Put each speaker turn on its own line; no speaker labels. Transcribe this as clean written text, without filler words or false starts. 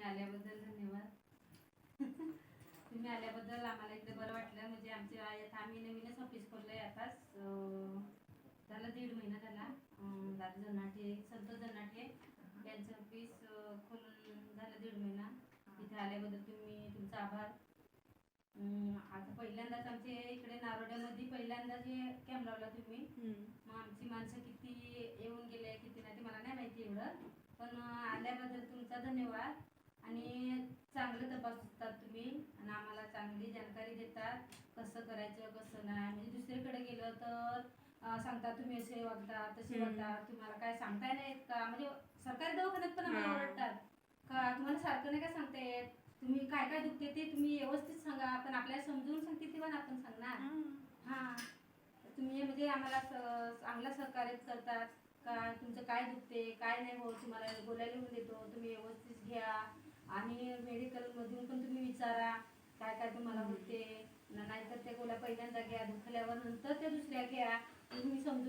आल्याबद्दल धन्यवाद. तुम्ही आल्याबद्दल आम्हाला इकडे बरं वाटलं. म्हणजे आमची आम्ही नवीनच ऑफिस खोललंय आताच, झाला 1.5 महिना झाला. दादा जनाटे, संतोष जनाटे यांचं ऑफिस खोलून झालं 1.5 महिना. इथे आल्याबद्दल तुमचा आभार. आता पहिल्यांदाच आमच्या इकडे नारोड्यामध्ये पहिल्यांदा जे कॅम्प लावला तुम्ही, मग आमची माणसं किती येऊन गेले किती नाही ते मला नाही माहिती एवढं, पण आल्याबद्दल तुमचा धन्यवाद. आणि चांगलं तपासतात तुम्ही आणि आम्हाला चांगली जानकारी देतात, कसं करायचं कसं नाही. म्हणजे दुसरीकडे गेलं तर सांगतात तुम्ही असे वागता तसे वागता, तुम्हाला काय सांगताय नाहीत का. म्हणजे सरकारी दवाखान्यात पण आम्हाला ओरडतात का, तुम्हाला सारखं नाही का सांगता येत, तुम्ही काय काय दुखते ते तुम्ही व्यवस्थित सांगा. पण आपल्याला समजून सांगते तेव्हा आपण सांगणार. हां, तुम्ही म्हणजे आम्हाला चांगलं सहकार्य करतात का, तुमचं काय दुखते काय नाही होत तुम्हाला बोलायला येऊन देतो, तुम्ही व्यवस्थित घ्या. आणि मेडिकलमधून पण तुम्ही विचारा काय काय तुम्हाला होते, नाहीतर त्या गोळ्या पहिल्यांदा घ्या, दुखल्यावर नंतर त्या दुसऱ्या घ्या. तुम्ही समजून